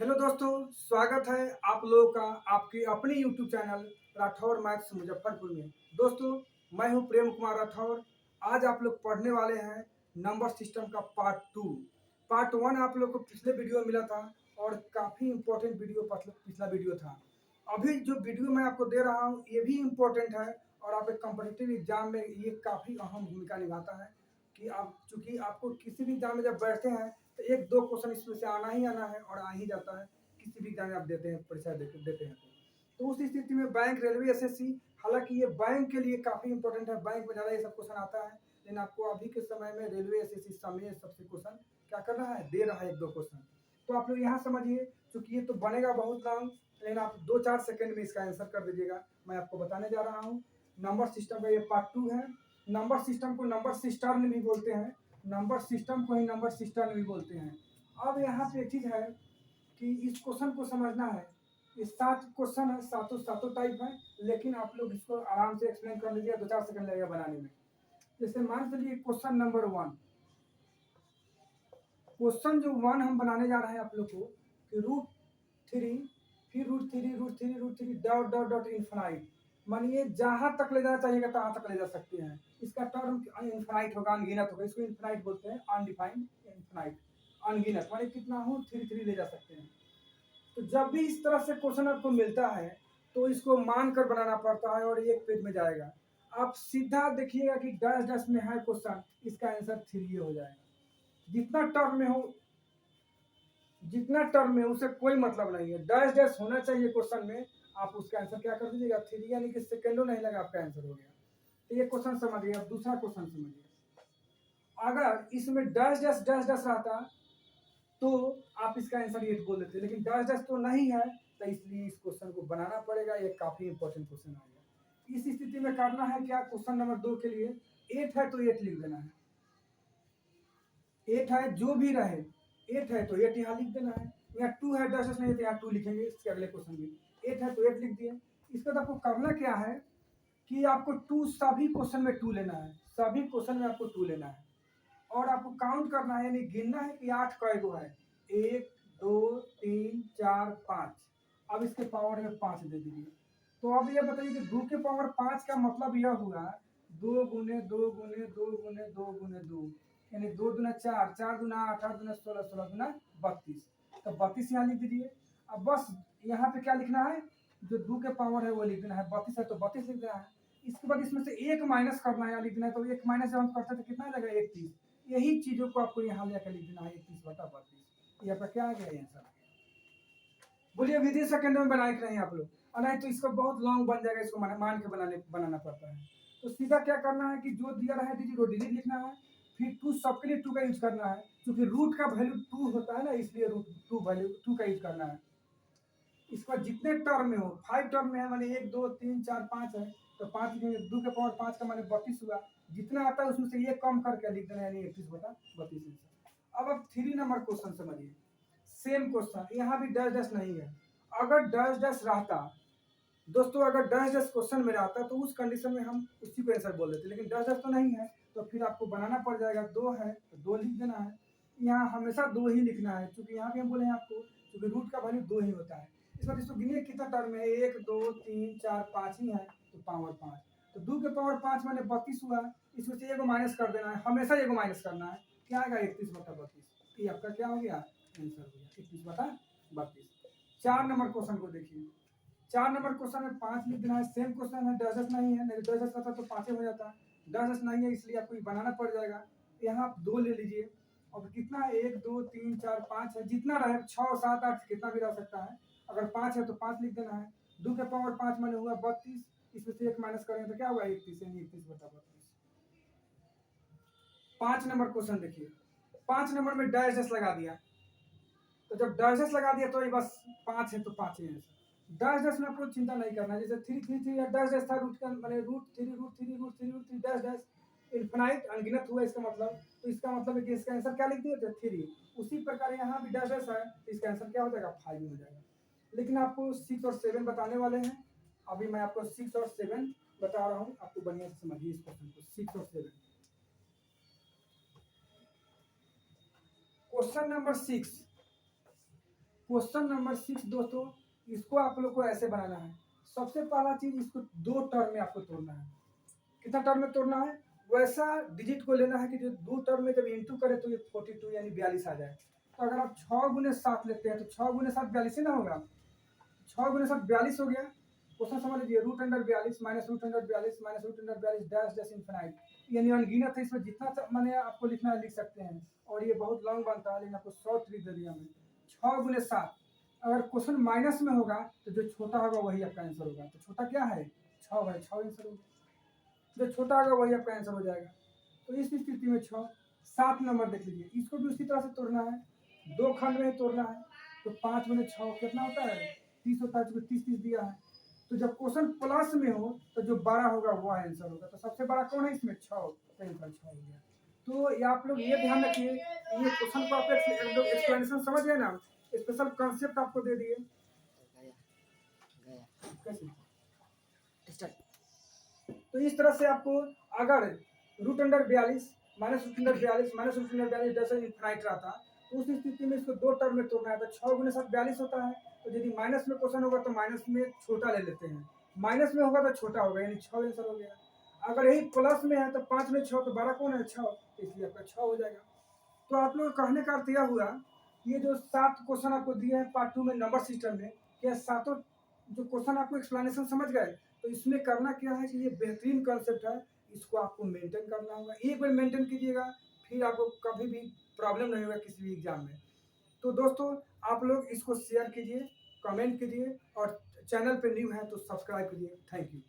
Hello दोस्तों, स्वागत है आप लोगों का आपकी अपनी YouTube channel Rathore maths Muzaffarpur में। दोस्तों, मैं हूं प्रेम कुमार राठौर। आज आप लोग पढ़ने वाले हैं नंबर सिस्टम का पार्ट 2। पार्ट 1 आप लोग को पिछले वीडियो में मिला था और काफ़ी इंपॉर्टेंट वीडियो पिछला वीडियो था। अभी जो वीडियो मैं आपको दे रहा हूं ये भी इम्पोर्टेंट है और आप एक कॉम्पिटिटिव एग्जाम में ये काफ़ी अहम भूमिका निभाता है कि आप चूंकि आपको किसी भी एग्जाम में जब बैठते हैं तो एक दो क्वेश्चन इसमें से आना ही आना है और आ ही जाता है। किसी भी एग्जाम में आप देते हैं, परीक्षा देते हैं तो उस स्थिति में बैंक, रेलवे, एसएससी, हालांकि ये बैंक के लिए काफ़ी इंपॉर्टेंट है, बैंक में ज़्यादा ये सब क्वेश्चन आता है। लेकिन आपको अभी के समय में रेलवे, एसएससी समय सबसे क्वेश्चन क्या कर रहा है, दे रहा है एक दो क्वेश्चन। तो आप लोग यहाँ समझिए, चूंकि ये तो बनेगा बहुत लॉन्ग, लेकिन आप 2-4 सेकंड में इसका आंसर कर दीजिएगा। मैं आपको बताने जा रहा हूँ नंबर सिस्टम का ये पार्ट 2 है। नंबर सिस्टम को नंबर सिस्टम भी बोलते हैं, नंबर सिस्टम को ही नंबर सिस्टम भी बोलते हैं। अब यहाँ पे एक चीज़ है कि इस क्वेश्चन को समझना है। ये 7 क्वेश्चन है, सातों सातों टाइप है, लेकिन आप लोग इसको आराम से एक्सप्लेन कर लीजिए, 2-4 सेकंड लगेगा बनाने में। जैसे मान चलिए क्वेश्चन नंबर 1, क्वेश्चन जो 1 हम बनाने जा रहे हैं आप लोग को कि √3 फिर √3 डॉट डॉट डॉट इन्फिनाइट, मानिए जहां तक ले जाना चाहिएगा तहां तक ले जा सकते हैं। इसका टर्म इन्फिनाइट होगा, अनगिनत होगा, इसको इन्फिनाइट बोलते हैं, अनडिफाइंड इन्फिनाइट, अनगिनत माने कितना हो 3 ले जा सकते हैं। तो जब भी इस तरह से क्वेश्चन आपको मिलता है तो इसको मान कर बनाना पड़ता है और एक पेज में जाएगा। आप सीधा देखिएगा कि डैश डैश में है क्वेश्चन, इसका आंसर 3 हो जाएगा। जितना टर्म में हो, जितना टर्म में उसे कोई मतलब नहीं है, डैश डैश होना चाहिए क्वेश्चन में। आप उसका आंसर क्या कर दीजिएगा, 3, यानी कि सेकेंडों नहीं लगा आपका आंसर हो गया। तो ये क्वेश्चन समझिए। अब दूसरा क्वेश्चन समझिए, अगर इसमें डैश डैश डैश डैश रहता तो आप इसका आंसर 8 बोल देते, लेकिन डैश डैश तो नहीं है, तो इसलिए इस क्वेश्चन को बनाना पड़ेगा। ये काफी इंपॉर्टेंट क्वेश्चन आ गया। इस स्थिति में करना है क्या, क्वेश्चन नंबर 2 के लिए 8 है तो 8 लिख देना है। 8 है जो भी रहे, 8 है तो 8 यहाँ लिख देना है। यहाँ 2 है, डैश डैश नहीं है तो यहाँ 2 लिखेंगे इसके अगले क्वेश्चन में। 8 है तो 8 लिख दिए। इसके बाद आपको करना क्या है कि आपको 2 सभी क्वेश्चन में 2 लेना है, सभी क्वेश्चन में आपको 2 लेना है और आपको काउंट करना है, यानी गिनना है कि 8 कै गो है। 1 2 3 4 5। अब इसके पावर में 5 दे दीजिए। तो अब ये बताइए कि 2 के पावर 5 का मतलब यह हुआ 2 गुने 2 गुने 2 गुने 2 गुने 2, यानी 2 दूना 4, 4 दूना 8, 8 दूना 16, 16 दूना 32। तो 32 यहाँ लिख दीजिए। अब बस यहाँ पे क्या लिखना है, जो 2 के पावर है वो लिख देना है। 32 है तो 32 लिख देना है। इसके बाद इसमें से एक माइनस करना है, यहाँ लिख देना है। तो एक माइनस जब हम करते हैं तो कितना लगेगा, 31। यही चीजों को आपको यहाँ लेकर लिख देना है, 31/32। यहाँ पर क्या आ गया आंसर। बोलिए विधि सेकंड में बनाए कि नहीं आप लोग, और नहीं तो इसको बहुत लॉन्ग बन जाएगा, इसको मान के बनाना पड़ता है। तो सीधा क्या करना है कि जो दिया रहा है डिजिट वो डिजिट लिखना है, फिर 2 सबके लिए 2 का यूज करना है। क्योंकि रूट का वैल्यू 2 होता है ना, इसलिए रूट 2 वैल्यू 2 का यूज करना है। इसके बाद जितने टर्म में हो, 5 टर्म में है, माने 1 2 3 4 5 है तो 5 लिखेंगे। 2 के पावर 5 का माने 32 हुआ। जितना आता है उसमें से ये कम करके लिख देना, यानी 31/32। अब आप 3 नंबर क्वेश्चन समझिए। सेम क्वेश्चन, यहाँ भी डैश डैश नहीं है। अगर डैश डैश रहता दोस्तों, अगर डैश डैश क्वेश्चन में रहता तो उस कंडीशन में हम उसी को आंसर बोल देते, लेकिन डैश डैश तो नहीं है तो फिर आपको बनाना पड़ जाएगा। 2 है तो 2 लिख देना है। यहाँ हमेशा 2 ही लिखना है, क्योंकि यहाँ भी हम बोले हैं आपको, क्योंकि रूट का वैल्यू 2 ही होता है। इस बार इसको गिनिए कितना टर्म है, 1 2 3 4 5 ही है तो पावर 5। तो 2 के पावर 5 माने 32 हुआ। इसमें से एगो माइनस कर देना है, हमेशा एगो माइनस करना है। क्या आएगा, 31/32। ये आपका क्या हो गया, आंसर हो गया 31/32। 4 नंबर क्वेश्चन को देखिए। 4 नंबर क्वेश्चन में 5 लिख देना है। सेम क्वेश्चन है, डैश नहीं है, नहीं डैश रहता तो 5 हो जाता। डैश नहीं है इसलिए आपको बनाना पड़ जाएगा। यहाँ आप 2 ले लीजिए। और कितना है, 1 2 3 4 5 है, जितना रहे 6 7 8 कितना भी रह सकता है। अगर 5 है तो 5 लिख देना है। 2 के पावर 5 माने हुआ 32। इसमें से एक माइनस करेंगे तो क्या हुआ, 31, यानी 31/32। 5 नंबर क्वेश्चन देखिए। 5 नंबर में डैश डैश लगा दिया, तो जब डैश डैश लगा दिया तो ये बस 5 है तो 5 ही आंसर। डैश डैश में आपको चिंता नहीं करना है। जैसे 3 डैश डैश था, रूट का माने √3 डैश डैश इनफिनाइट अनगिनत हुआ इसका मतलब। तो इसका मतलब है कि इसका आंसर क्या लिख दिए थे, 3। उसी प्रकार यहाँ भी डैश डैश है तो इसका आंसर क्या हो जाएगा, 5 हो जाएगा। लेकिन आपको 6 और 7 बताने वाले हैं। अभी मैं आपको 6 और 7 बता रहा हूँ, आपको बढ़िया से समझिए इस क्वेश्चन को। 6 और 7, क्वेश्चन नंबर 6। क्वेश्चन नंबर 6 दोस्तों, इसको आप लोग को ऐसे बनाना है। सबसे पहला चीज, इसको 2 टर्म में आपको तोड़ना है। कितना टर्म में तोड़ना है? वैसा डिजिट को लेना है कि जो 2 टर्म में जब इंटू करे तो ये 42 यानी 42 आ जाए। तो अगर आप 6 गुने 7 लेते हैं तो 6 गुने 7 42 ही ना होगा। 6 गुने 7 42 हो गया। क्वेश्चन समझ लीजिए, root under 42 minus root under 42 minus root under 42 dash dash infinite, यानी अनगिनत है। इसमें जितना मैंने आपको लिखना है लिख सकते हैं, और ये बहुत लॉन्ग बनता है, लेकिन आपको शॉर्ट ट्रिक दे दिया मैं। 6 गुने 7, अगर क्वेश्चन माइनस में होगा तो जो छोटा होगा वही आपका आंसर होगा। तो छोटा क्या है? 6 है, 6 आंसर होगा। जो छोटा होगा वही आपका आंसर हो जाएगा। तो इस स्थिति में 6। 7 नंबर देख लीजिए, इसको भी उसी तरह से तोड़ना है, 2 खंड में तोड़ना है। तो 5 गुने 6 कितना होता है? 30 होता है, क्योंकि 30 दिया है। तो जब क्वेश्चन प्लस में हो तो जो बड़ा होगा वो आंसर होगा। तो सबसे बड़ा कौन है इसमें? 6। तो आंसर 6 हो गया। तो ये आप लोग ये ध्यान रखिए, ये क्वेश्चन को आप एक्सप्लेनेशन समझ गए ना, स्पेशल कॉन्सेप्ट आपको दे दिए। कैसे? तो इस तरह से आपको, अगर root under 42 minus root under 42 minus root under 42 जैसे इनफाइनाइट रहा था, तो उस स्थिति में इसको 2 टर्म में तोड़ना है। तो 6 गुने 7 42 होता है। तो यदि माइनस में क्वेश्चन होगा तो माइनस में छोटा ले लेते हैं, माइनस में होगा तो छोटा होगा, यानी 6 आंसर हो गया। अगर यही प्लस में है तो 5 में 6 तो बड़ा कौन है? 6, इसलिए आपका 6 हो जाएगा। तो आप लोग कहने का अर्थ यह हुआ, ये जो 7 क्वेश्चन आपको दिए हैं पार्ट 2 में नंबर सिस्टम में, क्या सातों जो क्वेश्चन आपको एक्सप्लेनेशन समझ गए? तो इसमें करना क्या है कि ये बेहतरीन कॉन्सेप्ट है, इसको आपको मेंटेन करना होगा। एक बार मेंटेन कीजिएगा, फिर आपको कभी भी प्रॉब्लम नहीं होगा किसी भी एग्जाम में। तो दोस्तों, आप लोग इसको शेयर कीजिए, कमेंट कीजिए, और चैनल पे न्यू है तो सब्सक्राइब कीजिए। Thank you.